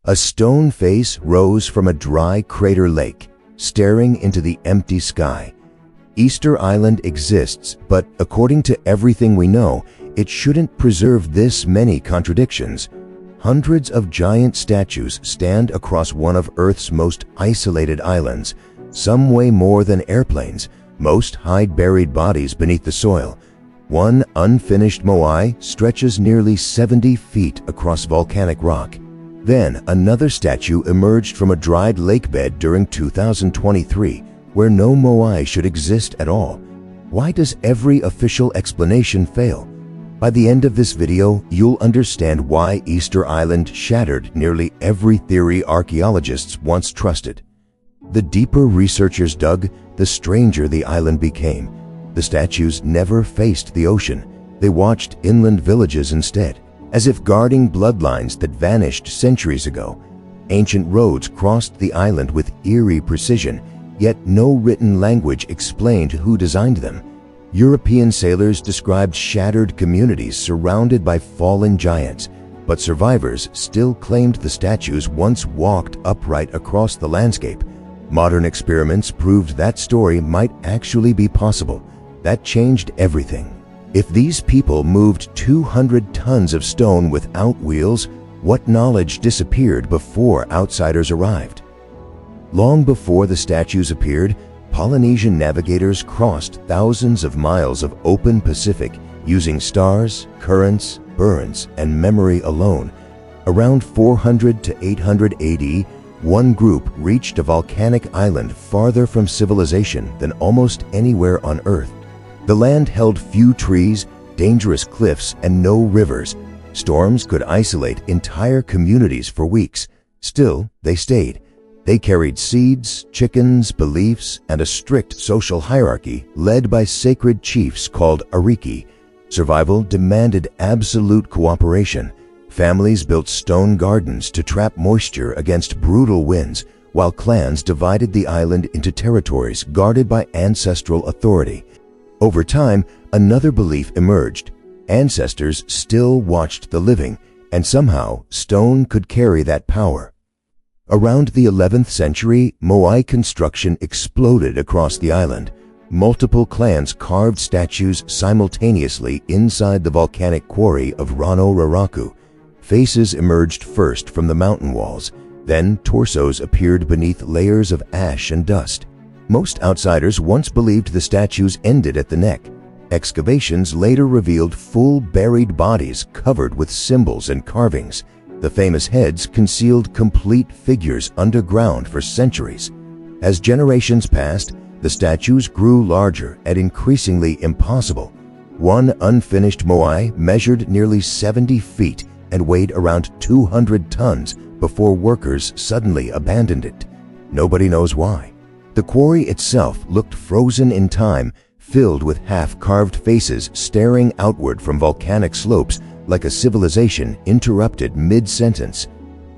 A stone face rose from a dry crater lake, staring into the empty sky. Easter Island exists, but according to everything we know, it shouldn't preserve this many contradictions. Hundreds of giant statues stand across one of Earth's most isolated islands. Some weigh more than airplanes. Most hide buried bodies beneath the soil. One unfinished moai stretches nearly 70 feet across volcanic rock. Then another statue emerged from a dried lake bed during 2023, where no moai should exist at all. Why does every official explanation fail? By the end of this video, you'll understand why Easter Island shattered nearly every theory archaeologists once trusted. The deeper researchers dug, the stranger the island became. The statues never faced the ocean. They watched inland villages instead, as if guarding bloodlines that vanished centuries ago. Ancient roads crossed the island with eerie precision, yet no written language explained who designed them. European sailors described shattered communities surrounded by fallen giants, but survivors still claimed the statues once walked upright across the landscape. Modern experiments proved that story might actually be possible. That changed everything. If these people moved 200 tons of stone without wheels, what knowledge disappeared before outsiders arrived? Long before the statues appeared, Polynesian navigators crossed thousands of miles of open Pacific using stars, currents, burns, and memory alone. Around 400 to 800 AD, one group reached a volcanic island farther from civilization than almost anywhere on Earth. The land held few trees, dangerous cliffs, and no rivers. Storms could isolate entire communities for weeks. Still, they stayed. They carried seeds, chickens, beliefs, and a strict social hierarchy led by sacred chiefs called ariki. Survival demanded absolute cooperation. Families built stone gardens to trap moisture against brutal winds, while clans divided the island into territories guarded by ancestral authority. Over time, another belief emerged. Ancestors still watched the living, and somehow stone could carry that power. Around the 11th century, Moai construction exploded across the island. Multiple clans carved statues simultaneously inside the volcanic quarry of Rano Raraku. Faces emerged first from the mountain walls, then torsos appeared beneath layers of ash and dust. Most outsiders once believed the statues ended at the neck. Excavations later revealed full buried bodies covered with symbols and carvings. The famous heads concealed complete figures underground for centuries. As generations passed, the statues grew larger and increasingly impossible. One unfinished moai measured nearly 70 feet and weighed around 200 tons before workers suddenly abandoned it. Nobody knows why. The quarry itself looked frozen in time, filled with half-carved faces staring outward from volcanic slopes like a civilization interrupted mid-sentence.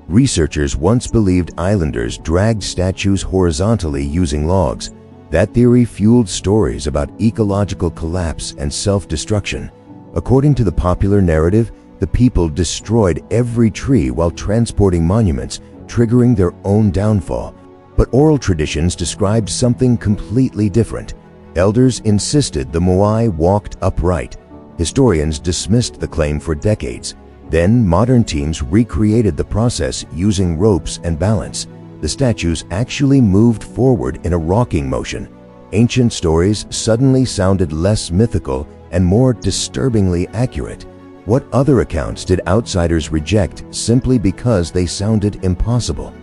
Researchers once believed islanders dragged statues horizontally using logs. That theory fueled stories about ecological collapse and self-destruction. According to the popular narrative, the people destroyed every tree while transporting monuments, triggering their own downfall. But oral traditions described something completely different. Elders insisted the moai walked upright. Historians dismissed the claim for decades. Then modern teams recreated the process using ropes and balance. The statues actually moved forward in a rocking motion. Ancient stories suddenly sounded less mythical and more disturbingly accurate. What other accounts did outsiders reject simply because they sounded impossible?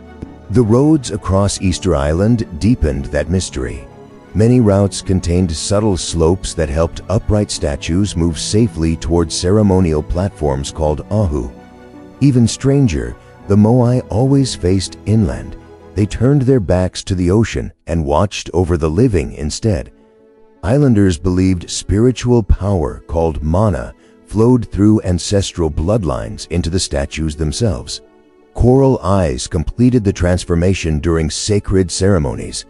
The roads across Easter Island deepened that mystery. Many routes contained subtle slopes that helped upright statues move safely toward ceremonial platforms called ahu. Even stranger, the moai always faced inland. They turned their backs to the ocean and watched over the living instead. Islanders believed spiritual power called mana flowed through ancestral bloodlines into the statues themselves. Coral eyes completed the transformation during sacred ceremonies.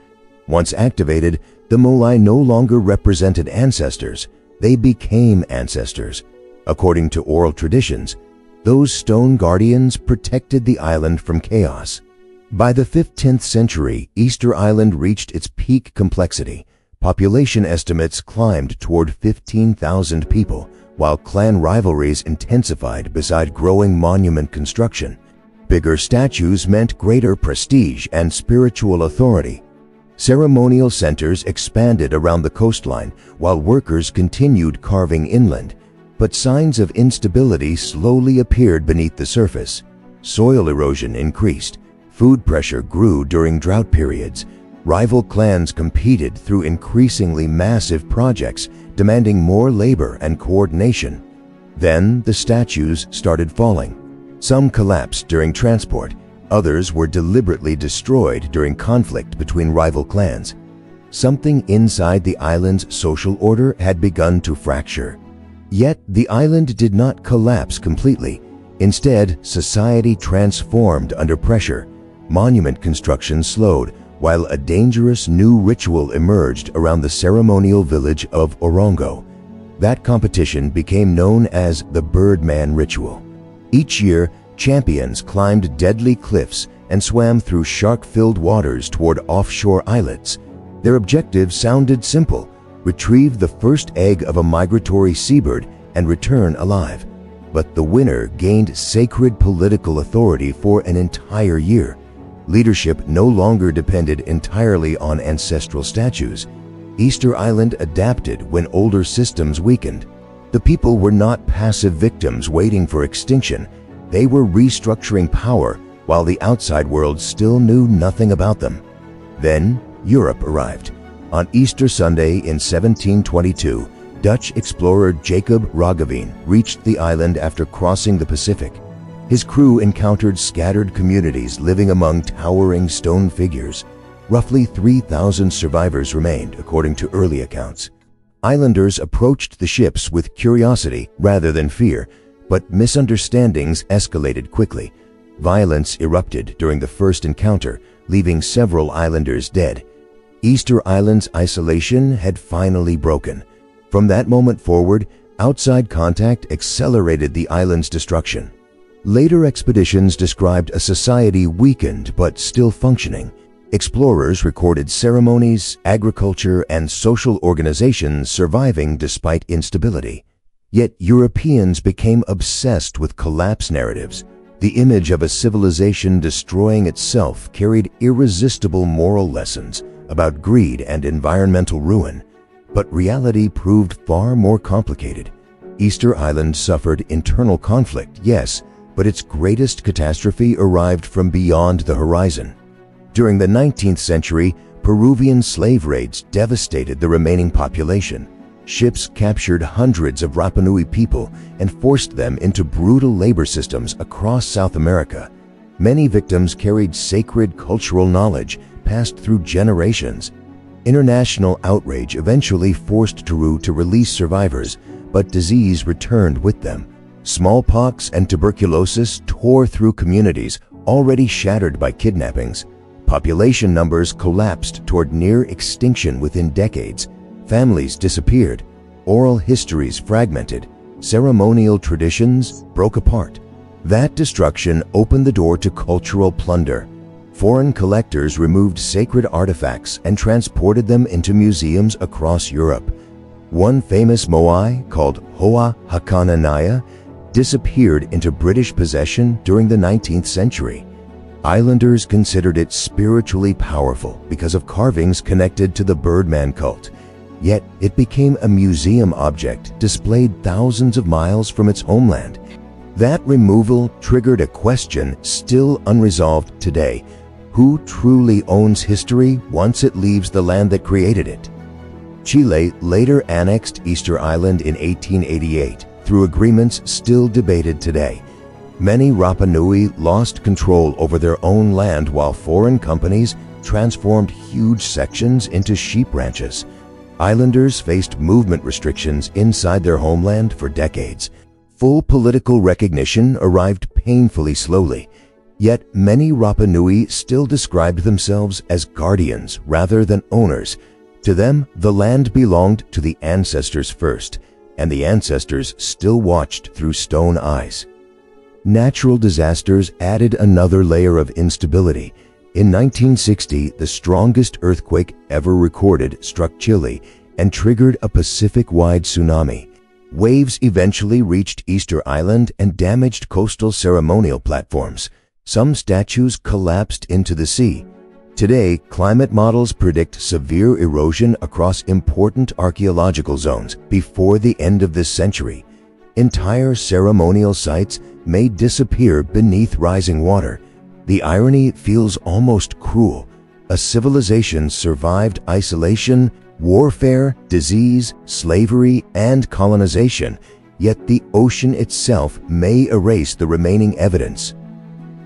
Once activated, the moai no longer represented ancestors, they became ancestors. According to oral traditions, Those stone guardians protected the island from chaos. By the 15th century, Easter Island reached its peak complexity. Population estimates climbed toward 15,000 people, while clan rivalries intensified beside growing monument construction. Bigger statues meant greater prestige and spiritual authority. Ceremonial centers expanded around the coastline, while workers continued carving inland. But signs of instability slowly appeared beneath the surface. Soil erosion increased. Food pressure grew during drought periods. Rival clans competed through increasingly massive projects, demanding more labor and coordination. Then the statues started falling. Some collapsed during transport. Others were deliberately destroyed during conflict between rival clans. Something inside the island's social order had begun to fracture. Yet the island did not collapse completely. Instead, society transformed under pressure. Monument construction slowed, while a dangerous new ritual emerged around the ceremonial village of Orongo. That competition became known as the Birdman ritual. Each year, champions climbed deadly cliffs and swam through shark-filled waters toward offshore islets. Their objective sounded simple: retrieve the first egg of a migratory seabird and return alive. But the winner gained sacred political authority for an entire year. Leadership no longer depended entirely on ancestral statues. Easter Island adapted when older systems weakened. The people were not passive victims waiting for extinction. They were restructuring power while the outside world still knew nothing about them. Then Europe arrived. On Easter Sunday in 1722, Dutch explorer Jacob Roggeveen reached the island after crossing the Pacific. His crew encountered scattered communities living among towering stone figures. Roughly 3,000 survivors remained, according to early accounts. Islanders approached the ships with curiosity rather than fear, but misunderstandings escalated quickly. Violence erupted during the first encounter, leaving several islanders dead. Easter Island's isolation had finally broken. From that moment forward, outside contact accelerated the island's destruction. Later expeditions described a society weakened but still functioning. Explorers recorded ceremonies, agriculture, and social organizations surviving despite instability. Yet Europeans became obsessed with collapse narratives. The image of a civilization destroying itself carried irresistible moral lessons about greed and environmental ruin. But reality proved far more complicated. Easter Island suffered internal conflict, yes, but its greatest catastrophe arrived from beyond the horizon. During the 19th century, Peruvian slave raids devastated the remaining population. Ships captured hundreds of Rapanui people and forced them into brutal labor systems across South America. Many victims carried sacred cultural knowledge passed through generations. International outrage eventually forced Peru to release survivors, but disease returned with them. Smallpox and tuberculosis tore through communities already shattered by kidnappings. Population numbers collapsed toward near extinction within decades. Families disappeared. Oral histories fragmented. Ceremonial traditions broke apart. That destruction opened the door to cultural plunder. Foreign collectors removed sacred artifacts and transported them into museums across Europe. One famous Moai, called Hoa Hakananaya, disappeared into British possession during the 19th century. Islanders considered it spiritually powerful because of carvings connected to the Birdman cult. Yet it became a museum object displayed thousands of miles from its homeland. That removal triggered a question still unresolved today: who truly owns history once it leaves the land that created it? Chile later annexed Easter Island in 1888 through agreements still debated today. Many Rapanui lost control over their own land while foreign companies transformed huge sections into sheep ranches. Islanders faced movement restrictions inside their homeland for decades. Full political recognition arrived painfully slowly. Yet many Rapanui still described themselves as guardians rather than owners. To them, the land belonged to the ancestors first, and the ancestors still watched through stone eyes. Natural disasters added another layer of instability. In 1960, the strongest earthquake ever recorded struck Chile and triggered a Pacific-wide tsunami. Waves eventually reached Easter Island and damaged coastal ceremonial platforms. Some statues collapsed into the sea. Today, climate models predict severe erosion across important archaeological zones before the end of this century. Entire ceremonial sites may disappear beneath rising water. The irony feels almost cruel. A civilization survived isolation, warfare, disease, slavery, and colonization, yet the ocean itself may erase the remaining evidence.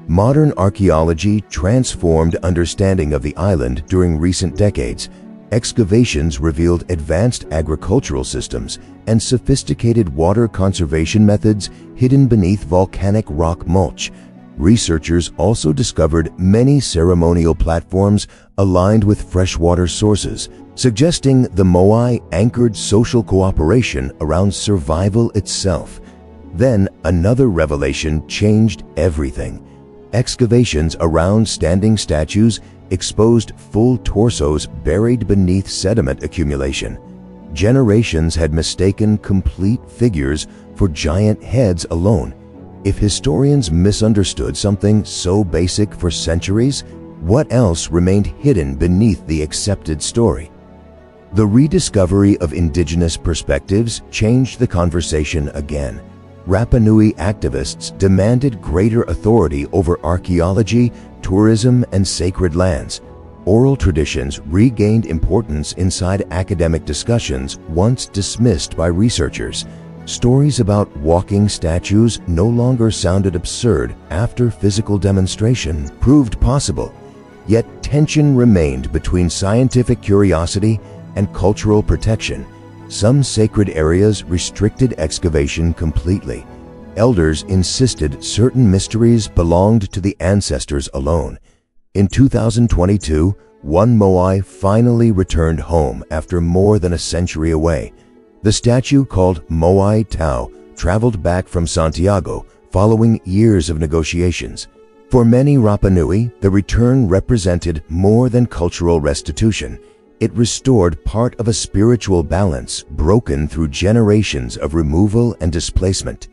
Modern archaeology transformed understanding of the island during recent decades. Excavations revealed advanced agricultural systems and sophisticated water conservation methods hidden beneath volcanic rock mulch. Researchers also discovered many ceremonial platforms aligned with freshwater sources, suggesting the Moai anchored social cooperation around survival itself. Then another revelation changed everything. Excavations around standing statues exposed full torsos buried beneath sediment accumulation. Generations had mistaken complete figures for giant heads alone. If historians misunderstood something so basic for centuries, what else remained hidden beneath the accepted story? The rediscovery of indigenous perspectives changed the conversation again. Rapanui activists demanded greater authority over archaeology, tourism, and sacred lands. Oral traditions regained importance inside academic discussions once dismissed by researchers. Stories about walking statues no longer sounded absurd after physical demonstration proved possible. Yet tension remained between scientific curiosity and cultural protection. Some sacred areas restricted excavation completely. Elders insisted certain mysteries belonged to the ancestors alone. In 2022, one Moai finally returned home after more than a century away. The statue, called Moai Tau, traveled back from Santiago following years of negotiations. For many Rapanui, the return represented more than cultural restitution. It restored part of a spiritual balance broken through generations of removal and displacement.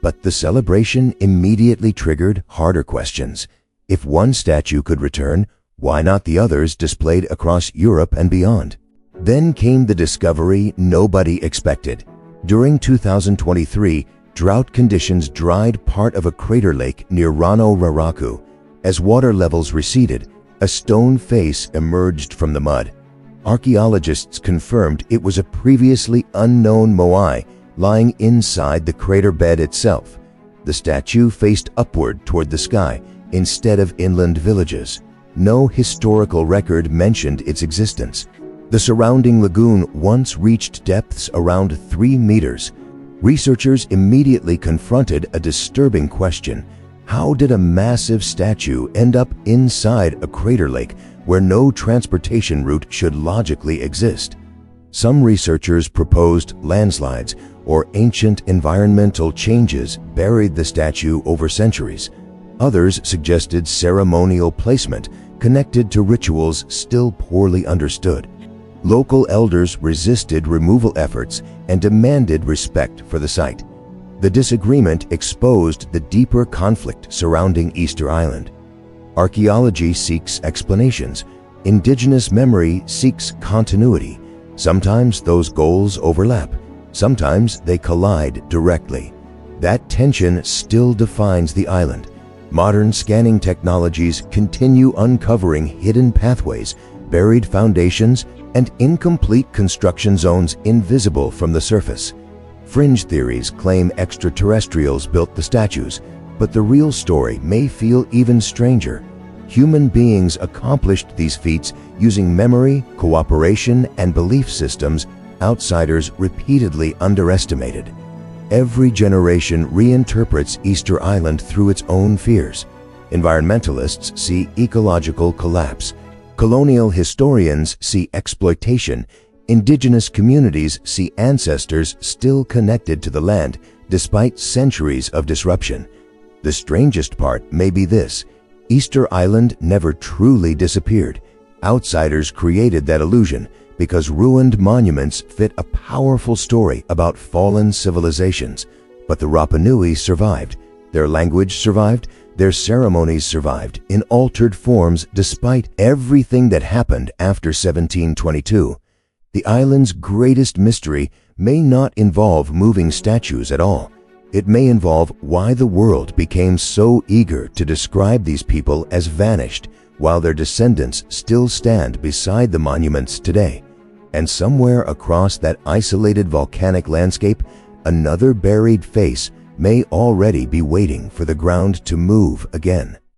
But the celebration immediately triggered harder questions. If one statue could return, why not the others displayed across Europe and beyond? Then came the discovery nobody expected. During 2023, drought conditions dried part of a crater lake near Rano Raraku. As water levels receded, a stone face emerged from the mud. Archaeologists confirmed it was a previously unknown Moai lying inside the crater bed itself. The statue faced upward toward the sky instead of inland villages. No historical record mentioned its existence. The surrounding lagoon once reached depths around 3 meters. Researchers immediately confronted a disturbing question. How did a massive statue end up inside a crater lake where no transportation route should logically exist? Some researchers proposed landslides or ancient environmental changes buried the statue over centuries. Others suggested ceremonial placement connected to rituals still poorly understood. Local elders resisted removal efforts and demanded respect for the site. The disagreement exposed the deeper conflict surrounding Easter Island. Archaeology seeks explanations. Indigenous memory seeks continuity. Sometimes those goals overlap. Sometimes they collide directly. That tension still defines the island. Modern scanning technologies continue uncovering hidden pathways, buried foundations, and incomplete construction zones invisible from the surface. Fringe theories claim extraterrestrials built the statues, but the real story may feel even stranger. Human beings accomplished these feats using memory, cooperation, and belief systems outsiders repeatedly underestimated. Every generation reinterprets Easter Island through its own fears. Environmentalists see ecological collapse. Colonial historians see exploitation. Indigenous communities see ancestors still connected to the land despite centuries of disruption. The strangest part may be this: Easter Island never truly disappeared. Outsiders created that illusion because ruined monuments fit a powerful story about fallen civilizations. But the Rapanui survived. Their language survived. Their ceremonies survived in altered forms despite everything that happened after 1722. The island's greatest mystery may not involve moving statues at all. It may involve why the world became so eager to describe these people as vanished, while their descendants still stand beside the monuments today. And somewhere across that isolated volcanic landscape, another buried face may already be waiting for the ground to move again.